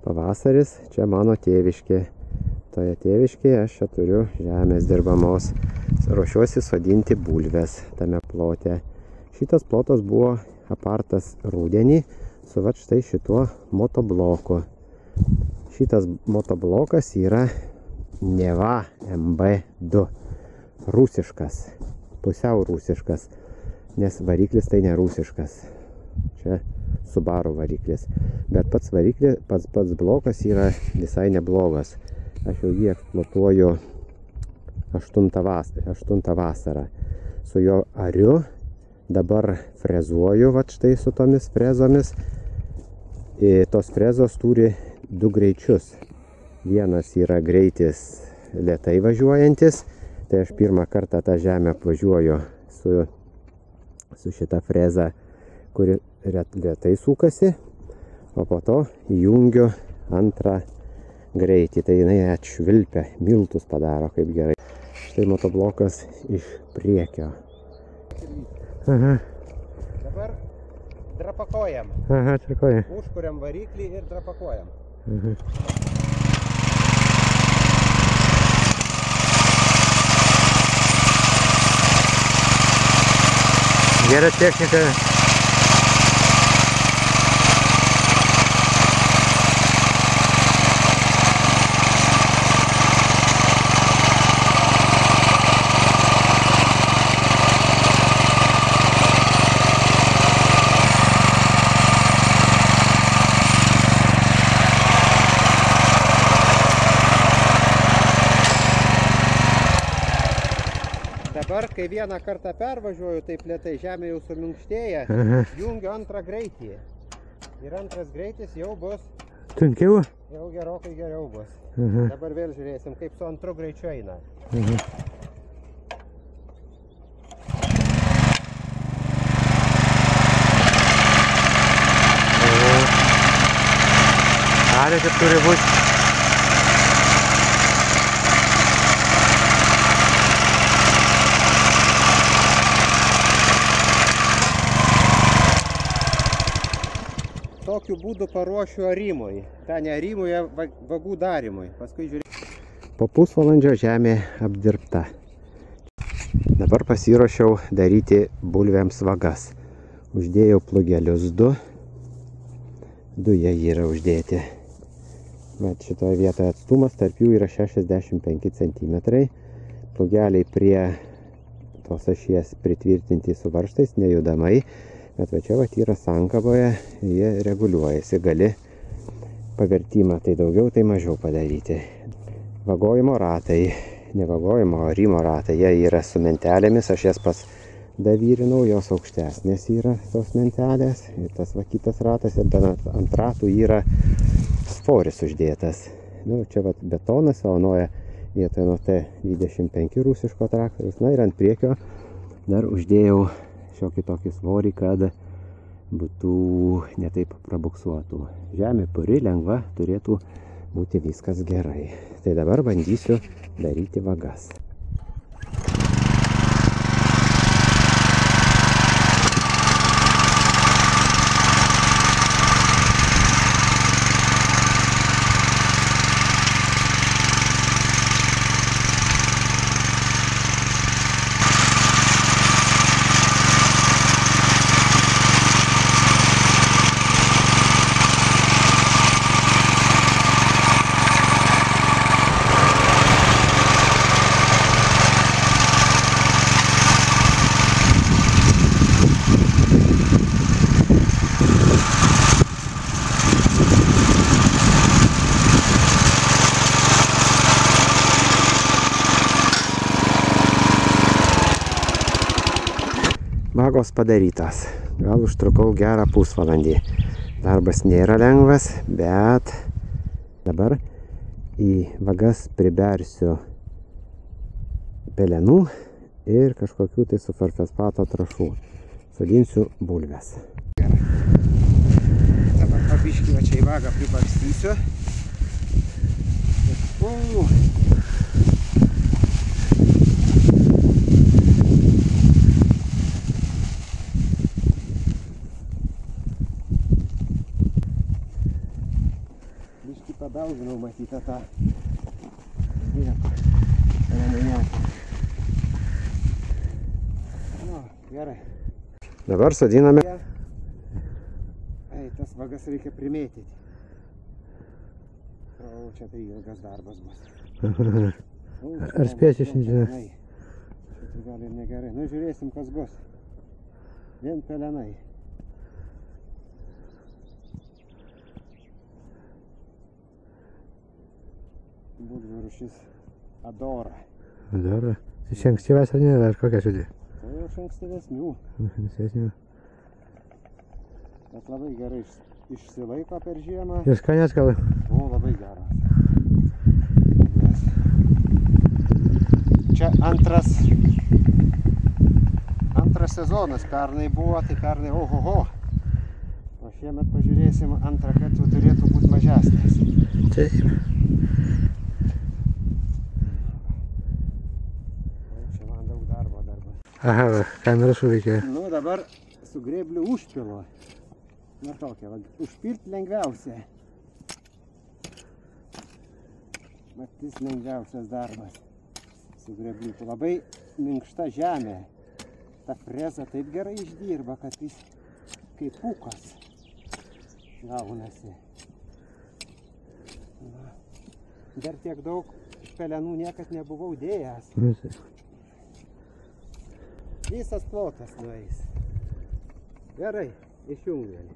Pavasaris, čia mano tėviškė. Toje tėviškėje aš čia turiu žemės dirbamos. Ruošiuosi sodinti bulves tame plote. Šitas plotas buvo apartas rudenį su vat štai šituo motobloku. Šitas motoblokas yra Neva MB2. Rusiškas. Pusiau rusiškas. Nes variklis tai ne rusiškas. Čia Subaru variklis. Bet pats variklis, pats blokas yra visai neblogas. Aš jau jį eksploatuoju 8 vasarą. Su jo ariu dabar frezuoju, vat štai su tomis frezomis. Tos frezos turi 2 greičius. Vienas yra greitis lėtai važiuojantis. Tai aš pirmą kartą tą žemę apvažiuoju su šita freza, kuri lėtai sukasi, o po to įjungiu antrą greitį. Tai jinai atšvilpia, miltus padaro kaip gerai. Štai motoblokas iš priekio. Aha. Dabar drapakuojam. Aha, tvarkoja. Užkuriam variklį ir drapakuojam. Aha. Gera technika. Dabar, kai vieną kartą pervažiuoju taip lėtai, žemė jau suminkštėja, jungiu antrą greitį. Ir antras greitis jau bus... Sunkiau? Jau gerokai geriau bus. Dabar vėl žiūrėsim, kaip su antru greičiu eina. Arė, kad turi būti. Tokiu būdu paruošiu arimui. Ten arimui, vagų darimui. Paskui žiūrėsiu. Po pusvalandžio žemė apdirbta. Dabar pasiruošiau daryti bulvėms vagas. Uždėjau plugelius 2. 2 jie yra uždėti. Bet šitoje vietoje atstumas tarp jų yra 65 cm. Plugeliai prie tos ašies pritvirtinti su varžtais nejudamai. Bet va čia vat yra sankaboje, jie reguliuojasi, gali pavertimą tai daugiau, tai mažiau padaryti. Vagojimo ratai, ne vagojimo, o rimo ratai, jie yra su mentelėmis, aš jas pas davyrinau, jos aukštesnės yra tos mentelės. Ir tas va kitas ratas, ir ant ratų yra svoris uždėtas. Nu, čia vat betonas, o nuoja vietoje nuo T25 rusiško traktorius. Na ir ant priekio dar uždėjau šiokį tokį svorį, kad būtų netaip prabuksuotų. Žemė puri, lengva, turėtų būti viskas gerai. Tai dabar bandysiu daryti vagas. Vagos padarytas. Gal užtrukau gerą pusvalandį. Darbas nėra lengvas, bet dabar į vagas pribersiu pelenų ir kažkokių tai sulfosfato trąšų. Sodinsiu bulves. Dabar pabiškį va čia į vagą pribarstysiu. padauginau matytą tą vietą. Remonetą. Nu, gerai. Dabar sodiname. Ei, tas vagas reikia primėtyti. O čia tai ilgas darbas bus. Ar spėsi šiandien? Šitai gali ir negerai. Nu, žiūrėsim, kas bus. Vien pelenai. Bulvių rūšis Adora. Adora. Tai čia ankstyvas ar ne? Ar kokia šiandien? Tai jau iš ankstyvesnių. Ankstyvesnių. Bet labai gerai išsilaiko per žiemą. Ir skanės gal? O, labai geras. Čia antras sezonas. Pernai buvo, tai pernai ohoho. O šiemet pažiūrėsim, antrą kartą turėtų būti mažesnės. Taip. Čia man daug darbo darbas. Aha, va, kamera suveikė. Nu, dabar su grėbliu užpilu. Na tokia, va, užpilt lengviausia. Matys lengviausias darbas. Su grėbliu. Labai minkšta žemė. Ta freza taip gerai išdirba, kad jis kaip pūkas gaunasi. Va. Dar tiek daug pelenų niekad nebuvau dėjęs. Visas plotas nueis. Gerai, išjungiam.